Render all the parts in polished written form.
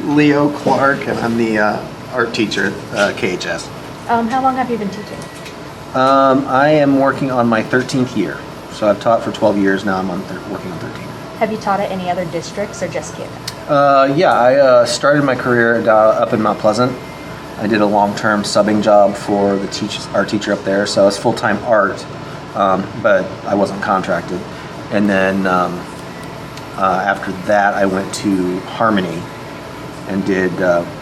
Leo Clark, and I'm the art teacher at KHS. How long have you been teaching? I am working on my 13th year. So I've taught for 12 years now. I'm working on 13. Have you taught at any other districts or just Keokuk? Yeah, I started my career up in Mount Pleasant. I did a long-term subbing job for the art teacher up there, so I was full-time art, but I wasn't contracted. And then after that, I went to Harmony and did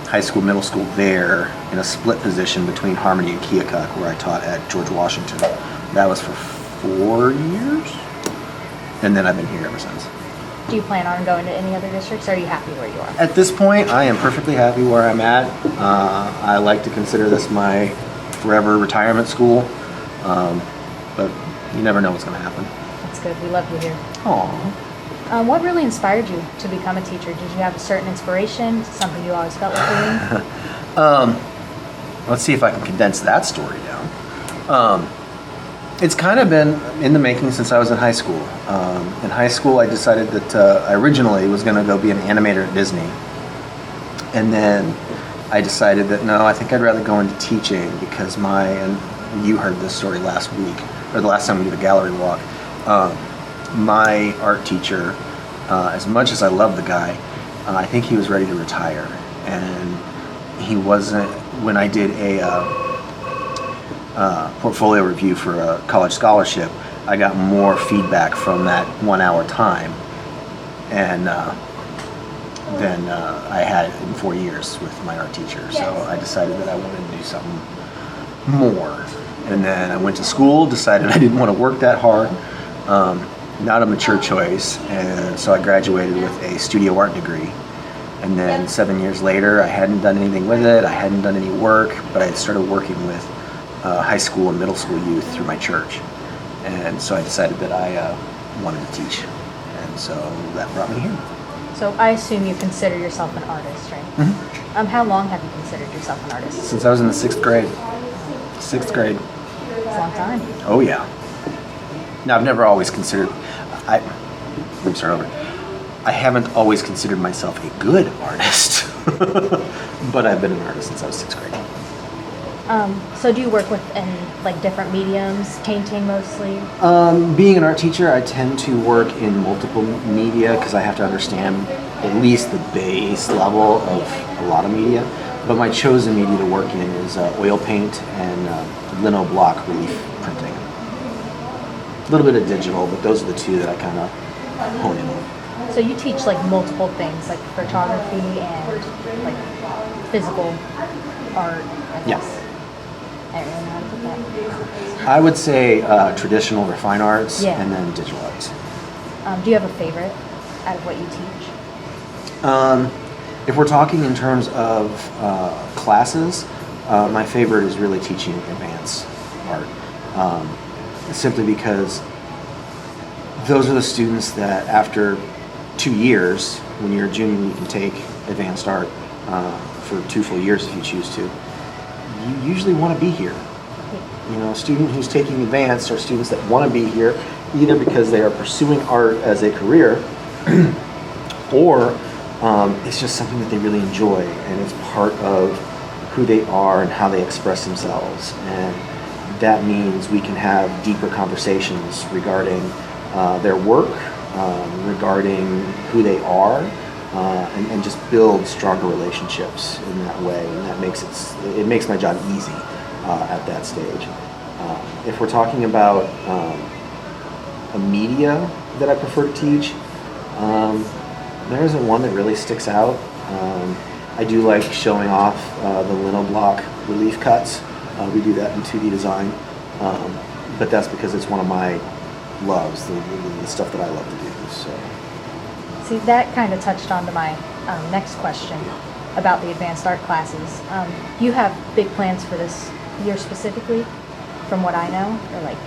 high school, middle school there in a split position between Harmony and Keokuk, where I taught at George Washington. That was for 4 years, and then I've been here ever since. Do you plan on going to any other districts, or are you happy where you are? At this point, I am perfectly happy where I'm at. I like to consider this my forever retirement school, but you never know what's going to happen. That's good. We love you here. Aww. What really inspired you to become a teacher? Did you have a certain inspiration, something you always felt like doing? Let's see if I can condense that story down. It's kind of been in the making since I was in high school. In high school, I decided that I originally was going to go be an animator at Disney. And then I decided that no, I think I'd rather go into teaching because and you heard this story last week, or the last time we did a gallery walk. My art teacher, as much as I love the guy, I think he was ready to retire. And he wasn't, when I did a portfolio review for a college scholarship, I got more feedback from that 1 hour time and than I had in 4 years with my art teacher. Yes. So I decided that I wanted to do something more. And then I went to school, decided I didn't want to work that hard. Not a mature choice. And so I graduated with a studio art degree. And then 7 years later, I hadn't done anything with it. I hadn't done any work, but I had started working with high school and middle school youth through my church. And so I decided that I wanted to teach. And so that brought me here. So I assume you consider yourself an artist, right? Mm-hmm. How long have you considered yourself an artist? Since I was in the 6th grade. 6th grade. It's a long time. Oh yeah. Now I've never always considered, let me start over. I haven't always considered myself a good artist, but I've been an artist since I was 6th grade. So do you work with like different mediums, painting mostly? Being an art teacher, I tend to work in multiple media because I have to understand at least the base level of a lot of media. But my chosen media to work in is oil paint and lino block relief printing. A little bit of digital, but those are the two that I kind of hone in on. So you teach like multiple things, like photography and like physical art, I guess. Yeah. I don't really know how to put that. I would say traditional or fine arts, Yeah. and then digital arts. Do you have a favorite out of what you teach? If we're talking in terms of classes, my favorite is really teaching advanced art. Simply because those are the students that after 2 years, when you're a junior, you can take advanced art for 2 full years if you choose to. You usually want to be here. You know, a student who's taking advanced are students that want to be here either because they are pursuing art as a career or it's just something that they really enjoy and it's part of who they are and how they express themselves. And that means we can have deeper conversations regarding their work, regarding who they are, and just build stronger relationships in that way. And that makes it makes my job easy at that stage. If we're talking about a media that I prefer to teach, there isn't one that really sticks out. I do like showing off the lino block relief cuts. We do that in 2D design, but that's because it's one of my loves, the stuff that I love to do. So. See, that kind of touched on to my next question about the advanced art classes. You have big plans for this year specifically, from what I know, or like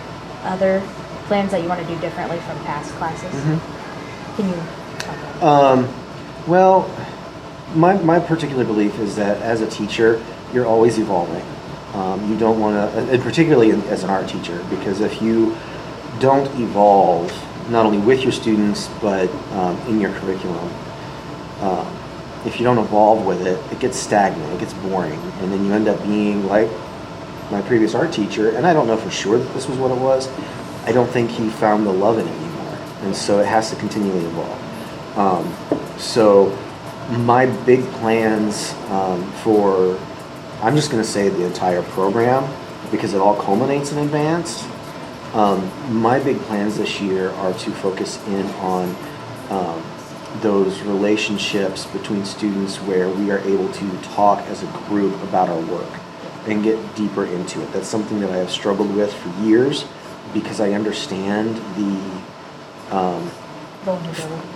other plans that you want to do differently from past classes? Mm-hmm. Can you talk about that? Well, my particular belief is that as a teacher, you're always evolving. You don't want to, and particularly as an art teacher, because if you don't evolve, not only with your students, but in your curriculum, if you don't evolve with it, it gets stagnant, it gets boring, and then you end up being like my previous art teacher, and I don't know for sure that this was what it was. I don't think he found the love in it anymore, and so it has to continually evolve. So my big plans for, I'm just going to say the entire program, because it all culminates in advanced. My big plans this year are to focus in on those relationships between students where we are able to talk as a group about our work and get deeper into it. That's something that I have struggled with for years because I understand the Vulnerability.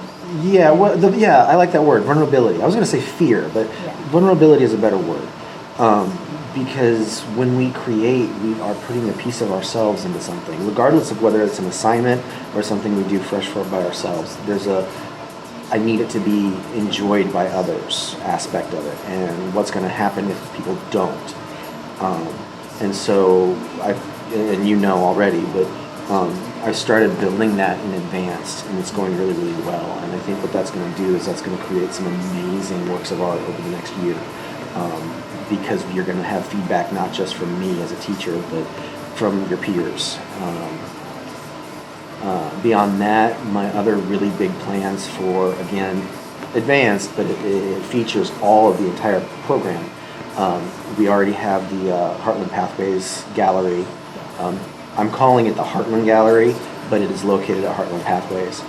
yeah, I like that word, vulnerability. I was going to say fear, but vulnerability is a better word. Because when we create, we are putting a piece of ourselves into something, regardless of whether it's an assignment or something we do fresh for by ourselves. There's a, I need it to be enjoyed by others aspect of it, and what's going to happen if people don't. And so, and you know already, but I started building that in advanced, and it's going really, really well. And I think what that's going to do is that's going to create some amazing works of art over the next year. Because you're going to have feedback not just from me as a teacher, but from your peers. Beyond that, my other really big plans for, again, advanced, but it features all of the entire program. We already have the Heartland Pathways Gallery. I'm calling it the Heartland Gallery, but it is located at Heartland Pathways.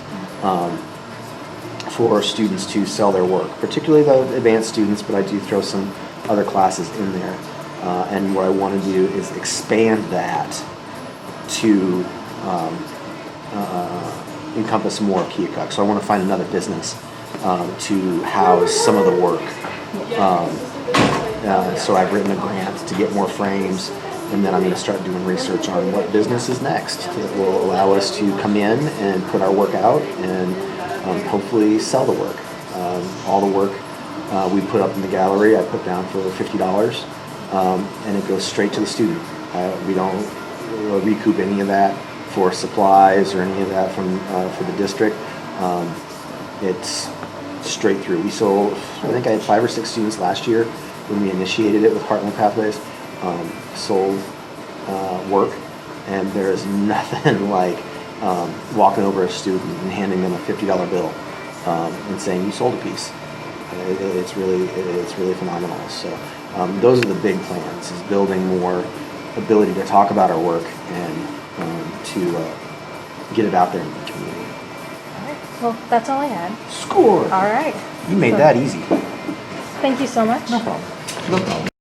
For students to sell their work, particularly the advanced students, but I do throw some other classes in there. And what I want to do is expand that to encompass more of Keokuk. So I want to find another business to house some of the work. So I've written a grant to get more frames, and then I'm going to start doing research on what business is next that will allow us to come in and put our work out and hopefully sell the work. All the work we put up in the gallery, I put down for $50, and it goes straight to the student. We don't recoup any of that for supplies or any of that from for the district. It's straight through. We sold, I think I had 5 or 6 students last year when we initiated it with Heartland Pathways, sold work, and there's nothing like walking over a student and handing them a $50 bill and saying you sold a piece. It's really phenomenal. So those are the big plans: is building more ability to talk about our work and to get it out there in the community. All right. Well, that's all I had. Score. All right. You made that easy. Thank you so much. No problem. No problem.